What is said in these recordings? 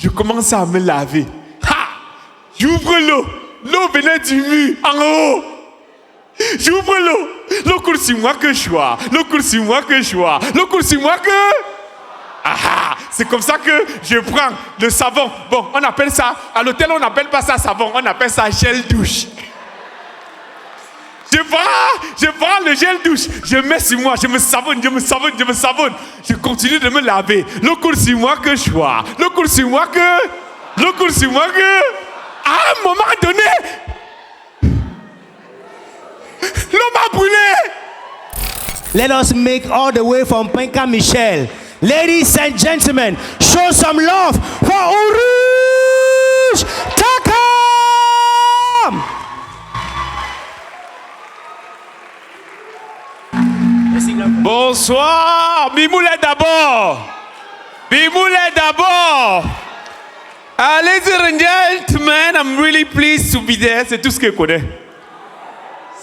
Je commence à me laver. J'ouvre l'eau. L'eau venait du mur, en haut. J'ouvre l'eau. L'eau coule sur moi que je vois. L'eau coule sur moi que je vois. L'eau coule sur moi que... c'est comme ça que je prends le savon. Bon, on appelle ça... À l'hôtel, on n'appelle pas ça savon. On appelle ça gel douche. Je prends le gel douche. Je mets sur moi. Je me savonne. Je continue de me laver. L'eau coule sur moi que je vois. L'eau coule sur moi que... L'eau coule sur moi que... À un moment donné... L'eau m'a brûlé. Let us make all the way from Penka Michel. Ladies and gentlemen, show some love for Uruj Takam. Bonsoir. Bimoulet d'abord. Ladies and gentlemen, I'm really pleased to be there. C'est tout ce que je connais.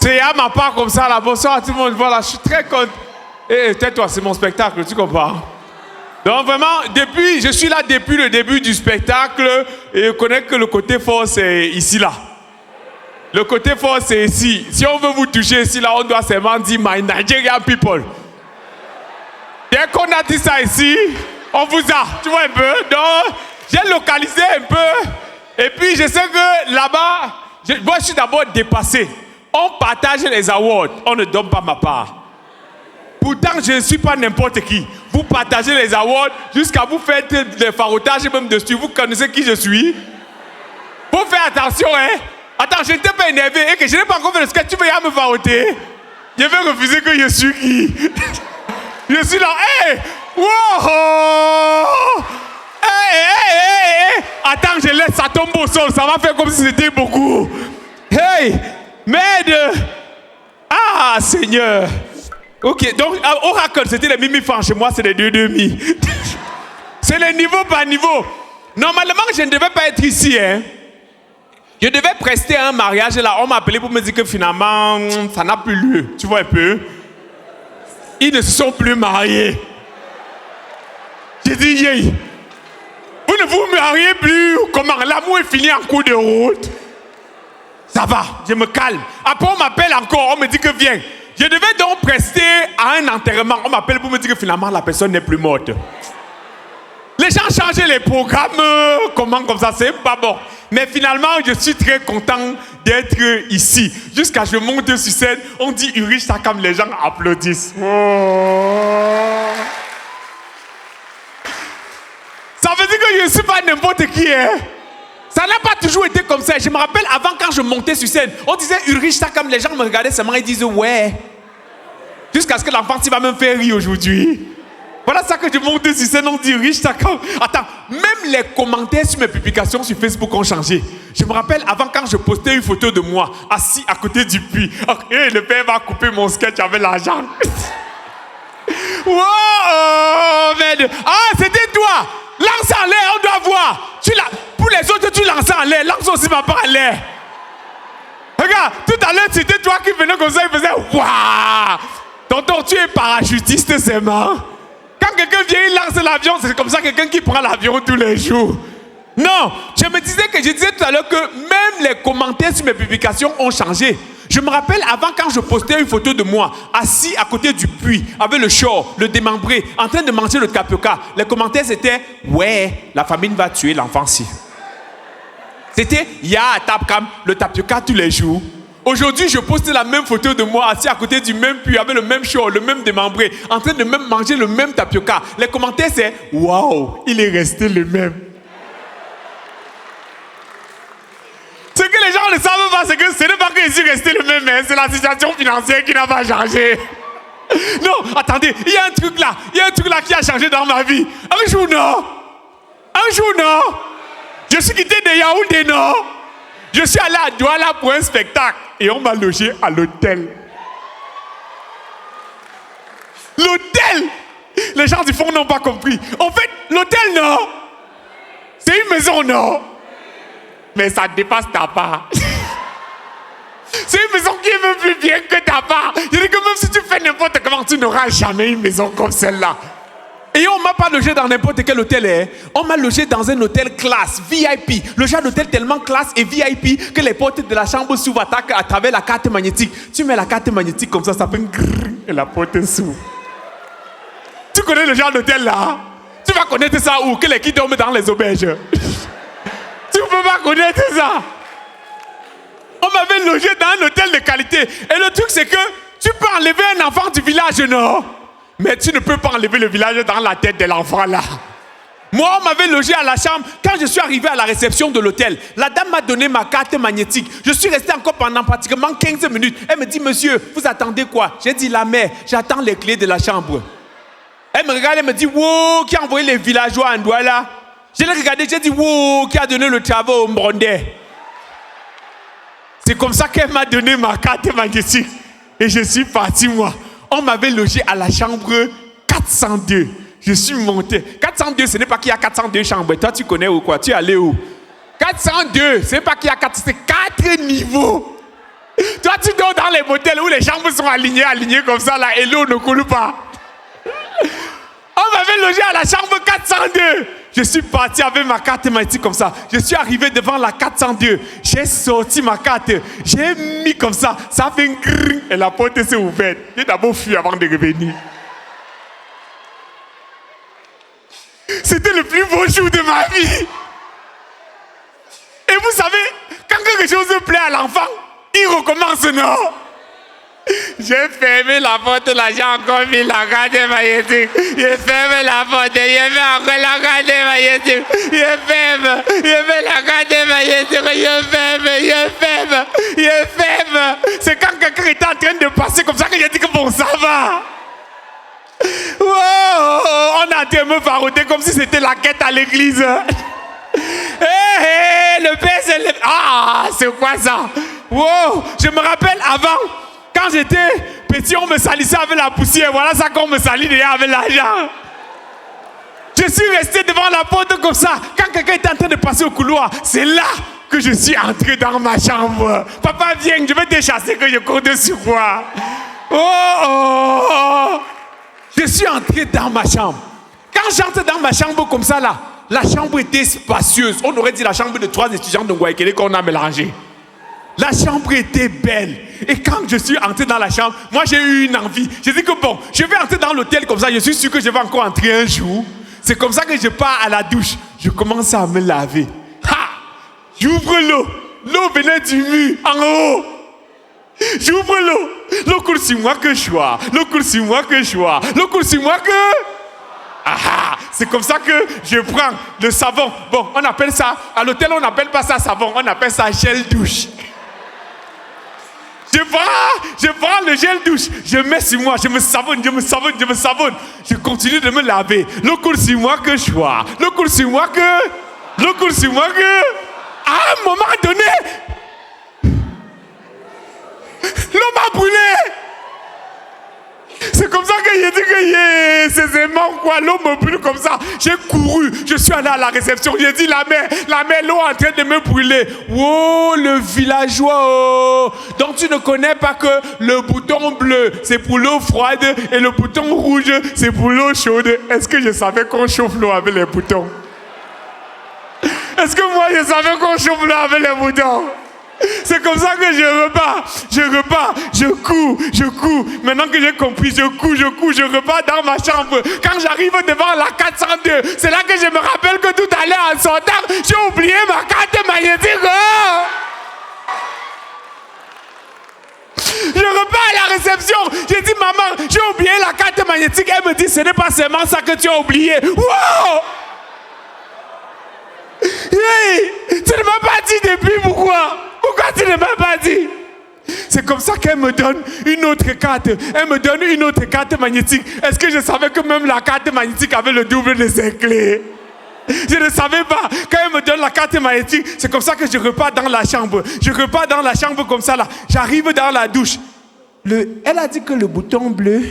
C'est à ma part comme ça là. Bonsoir à tout le monde. Voilà, je suis très content. Tais-toi, c'est mon spectacle, tu comprends? Donc vraiment, je suis là depuis le début du spectacle et je connais que le côté fort c'est ici là. Le côté fort c'est ici. Si on veut vous toucher ici là, on doit seulement dire my Nigerian people. Dès qu'on a dit ça ici, on vous a, tu vois un peu. Donc j'ai localisé un peu. Et puis je sais que là-bas, moi je suis d'abord dépassé. On partage les awards, on ne donne pas ma part. Pourtant, je ne suis pas n'importe qui. Vous partagez les awards jusqu'à vous faire des farotages même dessus. Vous connaissez qui je suis? Faut faire attention, hein? Attends, je n'étais pas énervé et que je n'ai pas encore fait le sketch. Tu veux y aller me faroter? Je vais refuser que je suis qui? Je suis là, hey! Wow! Hey! Attends, je laisse ça tomber au sol. Ça va faire comme si c'était beaucoup. Hey! Merde! Ah, Seigneur! Ok, donc Oracle, c'était les mimi francs. Chez moi, c'est les 2,5. C'est les niveaux par niveau. Normalement, je ne devais pas être ici. Hein. Je devais prester un mariage. Là, on m'a appelé pour me dire que finalement, ça n'a plus lieu. Tu vois un peu? Ils ne se sont plus mariés. J'ai dit, yeah. Vous ne vous mariez plus. Comment? L'amour est fini en cours de route. Ça va, je me calme. Après, on m'appelle encore. On me dit que viens. Je devais donc prester à un enterrement. On m'appelle pour me dire que finalement la personne n'est plus morte. Les gens changent les programmes. Comment comme ça, c'est pas bon. Mais finalement, je suis très content d'être ici. Jusqu'à ce que je monte sur scène, on dit Uruj Takam, les gens applaudissent. Oh. Ça veut dire que je ne suis pas n'importe qui. Hein? Ça n'a pas toujours été comme ça. Je me rappelle avant quand je montais sur scène, on disait Uruj Takam, les gens me regardaient seulement et disaient ouais. Jusqu'à ce que l'enfant va me faire rire aujourd'hui. Voilà ça que je monte sur scène, on dit Uruj Takam. Attends, même les commentaires sur mes publications sur Facebook ont changé. Je me rappelle avant quand je postais une photo de moi assis à côté du puits. Okay, le père va couper mon sketch avec l'argent. Wow, merde. Ah, c'était toi. Lance en l'air, on doit voir. Pour les autres, tu lances en l'air. Lance aussi ma part en l'air. Regarde, tout à l'heure, c'était toi qui venais comme ça, il faisait waouh. Tonton, tu es parachutiste, c'est marrant. Quand quelqu'un vient, il lance l'avion, c'est comme ça quelqu'un qui prend l'avion tous les jours. Non, je disais tout à l'heure que même les commentaires sur mes publications ont changé. Je me rappelle avant quand je postais une photo de moi assis à côté du puits avec le short, le démembré, en train de manger le tapioca. Les commentaires c'était ouais, la famine va tuer l'enfant-ci. C'était ya tapkam, le tapioca tous les jours. Aujourd'hui, je poste la même photo de moi assis à côté du même puits avec le même short, le même démembré, en train de même manger le même tapioca. Les commentaires c'est waouh, il est resté le même. Ce que les gens ne savent pas, c'est que ce n'est pas que je suis resté le même, hein, c'est la situation financière qui n'a pas changé. Non, attendez, il y a un truc là qui a changé dans ma vie. Un jour, non. Je suis quitté de Yaoundé, non. Je suis allé à Douala pour un spectacle et on m'a logé à l'hôtel. L'hôtel! Les gens du fond n'ont pas compris. En fait, l'hôtel, non. C'est une maison, non. Mais ça dépasse ta part. C'est une maison qui est même plus bien que ta part. Je dis que même si tu fais n'importe comment, tu n'auras jamais une maison comme celle-là. Et on ne m'a pas logé dans n'importe quel hôtel. On m'a logé dans un hôtel classe, VIP. Le genre d'hôtel tellement classe et VIP que les portes de la chambre s'ouvrent à travers la carte magnétique. Tu mets la carte magnétique comme ça fait grrr, et la porte s'ouvre. Tu connais le genre d'hôtel là? Tu vas connaître ça où? Que les qui dorment dans les auberges. Tu ne peux pas connaître ça. On m'avait logé dans un hôtel de qualité. Et le truc c'est que tu peux enlever un enfant du village, non? Mais tu ne peux pas enlever le village dans la tête de l'enfant là. Moi, on m'avait logé à la chambre. Quand je suis arrivé à la réception de l'hôtel, la dame m'a donné ma carte magnétique. Je suis resté encore pendant pratiquement 15 minutes. Elle me dit, monsieur, vous attendez quoi? J'ai dit, la mère, j'attends les clés de la chambre. Elle me regarde et me dit, wow, qui a envoyé les villageois en Douala? Je l'ai regardé, j'ai dit, wow, qui a donné le travail au Mbondais? C'est comme ça qu'elle m'a donné ma carte magnétique. Et je suis parti, moi. On m'avait logé à la chambre 402. Je suis monté. 402, ce n'est pas qu'il y a 402 chambres. Toi, tu connais ou quoi? Tu es allé où? 402, ce n'est pas qu'il y a 4, c'est 4 niveaux. Toi, tu dors dans les motels où les chambres sont alignées comme ça, là, et l'eau ne coule pas. On m'avait logé à la chambre 402. Je suis parti avec ma carte magnétique comme ça. Je suis arrivé devant la 402. J'ai sorti ma carte. J'ai mis comme ça. Ça fait un grrr et la porte s'est ouverte. J'ai d'abord fui avant de revenir. C'était le plus beau jour de ma vie. Et vous savez, quand quelque chose plaît à l'enfant, il recommence, non? J'ai fermé la porte, là, j'ai encore mis la carte magnétique. J'ai fermé la porte, j'ai mis encore la carte magnétique. Je ferme la carte magnétique, je ferme. C'est quand quelqu'un était en train de passer comme ça que j'ai dit que bon, ça va. Wow, on a été me farouter comme si c'était la quête à l'église. Le père, c'est le... Ah, c'est quoi ça? Wow, je me rappelle avant, quand j'étais petit, on me salissait avec la poussière. Voilà ça qu'on me salit déjà avec l'argent. Je suis resté devant la porte comme ça. Quand quelqu'un était en train de passer au couloir, c'est là que je suis entré dans ma chambre. Papa, viens, je vais te chasser que je compte sur quoi. Oh. Je suis entré dans ma chambre. Quand j'entre dans ma chambre comme ça là, la chambre était spacieuse. On aurait dit la chambre de 3 étudiants de Ngouaïkele qu'on a mélangé. La chambre était belle. Et quand je suis entré dans la chambre, moi j'ai eu une envie. J'ai dit que bon, je vais entrer dans l'hôtel comme ça, je suis sûr que je vais encore entrer un jour. C'est comme ça que je pars à la douche. Je commence à me laver. J'ouvre l'eau. L'eau venait du mur en haut. J'ouvre l'eau. L'eau coule sur moi que je vois. L'eau coule sur moi que je vois. L'eau coule sur moi que... C'est comme ça que je prends le savon. Bon, on appelle ça, à l'hôtel on n'appelle pas ça savon, on appelle ça gel douche. Je prends le gel douche, je mets sur moi, je me savonne. Je continue de me laver. L'eau coule sur moi que je vois. L'eau coule sur moi que... À un moment donné, l'eau m'a brûlé. C'est comme ça que j'ai dit que c'est aimant quoi, l'eau me brûle comme ça. J'ai couru, je suis allé à la réception, j'ai dit la mère, l'eau est en train de me brûler. Oh, le villageois, oh. Donc tu ne connais pas que le bouton bleu, c'est pour l'eau froide et le bouton rouge, c'est pour l'eau chaude. Est-ce que je savais qu'on chauffe l'eau avec les boutons? Est-ce que moi je savais qu'on chauffe l'eau avec les boutons? C'est comme ça que je repars, je cours. Maintenant que j'ai compris, je repars dans ma chambre. Quand j'arrive devant la 402, c'est là que je me rappelle que tout à l'heure en sortant, j'ai oublié ma carte magnétique. Oh! Je repars à la réception. J'ai dit, maman, j'ai oublié la carte magnétique. Elle me dit, ce n'est pas seulement ça que tu as oublié. Wow! Hey, tu ne m'as pas dit depuis pourquoi? Pourquoi tu ne m'as pas dit? C'est comme ça qu'elle me donne une autre carte. Elle me donne une autre carte magnétique. Est-ce que je savais que même la carte magnétique avait le double de ses clés? Je ne savais pas. Quand elle me donne la carte magnétique, c'est comme ça que je repars dans la chambre. Je repars dans la chambre comme ça là. J'arrive dans la douche. Elle a dit que le bouton bleu,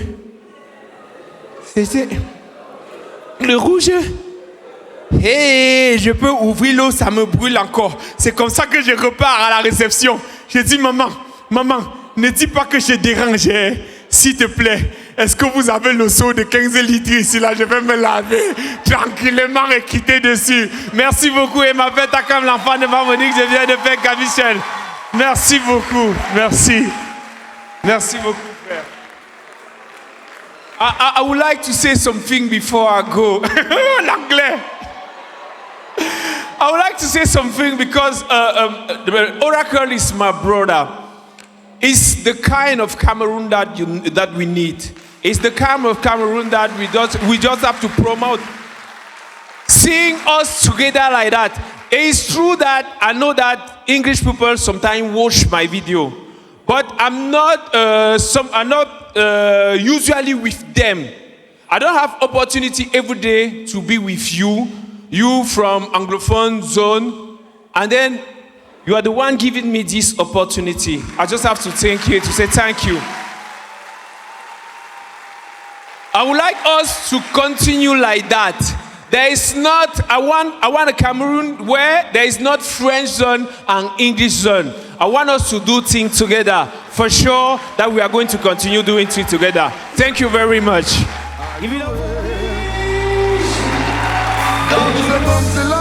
c'est le rouge. Hey, je peux ouvrir l'eau, ça me brûle encore. C'est comme ça que je repars à la réception. Je dis, maman, ne dis pas que je dérange, s'il te plaît. est-ce que vous avez le seau de 15 litres ici là? Je vais me laver tranquillement et quitter dessus. Merci beaucoup et m'appelle comme l'enfant de Mamonique, je viens de Penka Michel. Merci beaucoup, merci. Merci beaucoup, frère. I would like to say something before I go. L'anglais. I would like to say something because Oracle is my brother. It's the kind of Cameroon that we need. It's the kind of Cameroon that we just have to promote. Seeing us together like that. It's true that I know that English people sometimes watch my video, but I'm not usually with them. I don't have opportunity every day to be with you from Anglophone zone, and then you are the one giving me this opportunity. I just have to thank you, to say thank you. I would like us to continue like that. There is not, I want a Cameroon where there is not French zone and English zone. I want us to do things together. For sure that we are going to continue doing things together. Thank you very much. Don't